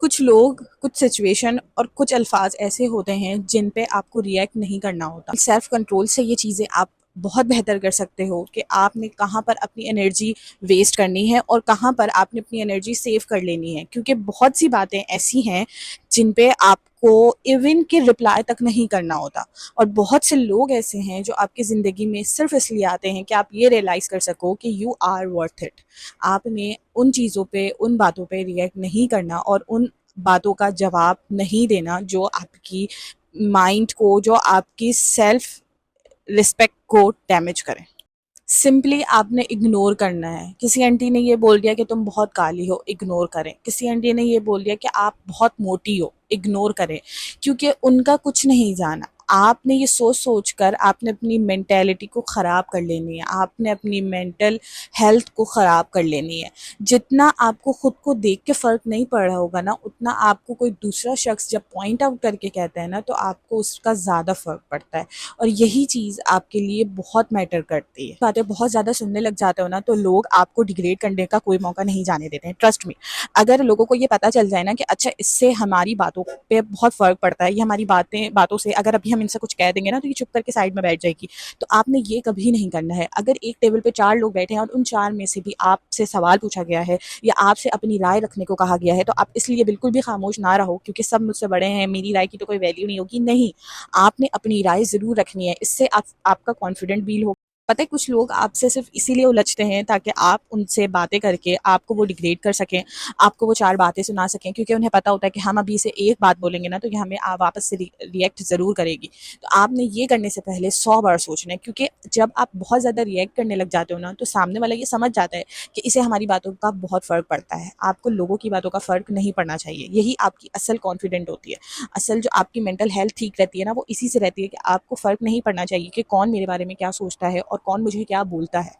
कुछ लोग, कुछ सिचुएशन और कुछ अल्फाज ऐसे होते हैं जिन पे आपको रिएक्ट नहीं करना होता। सेल्फ कंट्रोल से ये चीज़ें आप बहुत बेहतर कर सकते हो कि आपने कहाँ पर अपनी एनर्जी वेस्ट करनी है और कहाँ पर आपने अपनी एनर्जी सेव कर लेनी है, क्योंकि बहुत सी बातें ऐसी हैं जिन पे आपको इवन के रिप्लाई तक नहीं करना होता। और बहुत से लोग ऐसे हैं जो आपकी ज़िंदगी में सिर्फ इसलिए आते हैं कि आप ये रियलाइज़ कर सको कि यू आर वर्थ इट। आपने उन चीज़ों पे, उन बातों पे रिएक्ट नहीं करना और उन बातों का जवाब नहीं देना जो आपकी माइंड को, जो आपकी सेल्फ रिस्पेक्ट को डैमेज करें। सिंपली आपने इग्नोर करना है। किसी आंटी ने ये बोल दिया कि तुम बहुत काली हो, इग्नोर करें। किसी आंटी ने ये बोल दिया कि आप बहुत मोटी हो, इग्नोर करें, क्योंकि उनका कुछ नहीं जाना। आपने ये सोच सोच कर आपने अपनी मेंटेलिटी को ख़राब कर लेनी है, आपने अपनी मेंटल हेल्थ को ख़राब कर लेनी है। जितना आपको खुद को देख के फ़र्क नहीं पड़ रहा होगा ना, उतना आपको कोई दूसरा शख्स जब पॉइंट आउट करके कहता है ना, तो आपको उसका ज़्यादा फ़र्क पड़ता है। और यही चीज़ आपके लिए बहुत मैटर करती है। बातें बहुत ज़्यादा सुनने लग जाते हो ना, तो लोग आपको डिग्रेड करने का कोई मौका नहीं जाने देते हैं, ट्रस्ट मी। अगर लोगों को ये पता चल जाए ना कि अच्छा इससे हमारी बातों पे बहुत फ़र्क पड़ता है, ये हमारी बातों से अगर अभी हम इनसे कुछ कह देंगे ना तो ये चुप करके साइड में बैठ जाएगी, तो आपने ये कभी नहीं करना है। अगर एक टेबल पे 4 लोग बैठे हैं और उन 4 में से भी आपसे सवाल पूछा गया है या आपसे अपनी राय रखने को कहा गया है, तो आप इसलिए बिल्कुल भी खामोश ना रहो क्योंकि सब मुझसे बड़े हैं, मेरी राय की तो कोई वैल्यू नहीं होगी। नहीं, आपने अपनी राय ज़रूर रखनी है। इससे आपका कॉन्फिडेंट बिल्ड हो। पता है, कुछ लोग आपसे सिर्फ इसीलिए उलझते हैं ताकि आप उनसे बातें करके आपको वो डिग्रेड कर सकें, आपको वो 4 बातें सुना सकें, क्योंकि उन्हें पता होता है कि हम अभी इसे एक बात बोलेंगे ना तो ये हमें वापस से रिएक्ट ज़रूर करेगी। तो आपने ये करने से पहले 100 बार सोचना है, क्योंकि जब आप बहुत ज़्यादा रिएक्ट करने लग जाते हो ना, तो सामने वाला ये समझ जाता है कि इसे हमारी बातों का बहुत फ़र्क पड़ता है। आपको लोगों की बातों का फ़र्क नहीं पड़ना चाहिए। यही आपकी असल कॉन्फिडेंट होती है। असल जो आपकी मेंटल हेल्थ ठीक रहती है ना, वो इसी से रहती है कि आपको फ़र्क नहीं पड़ना चाहिए कि कौन मेरे बारे में क्या सोचता है और कौन मुझे क्या बोलता है।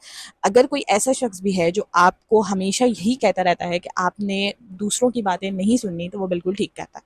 अगर कोई ऐसा शख्स भी है जो आपको हमेशा यही कहता रहता है कि आपने दूसरों की बातें नहीं सुननी, तो वो बिल्कुल ठीक कहता है।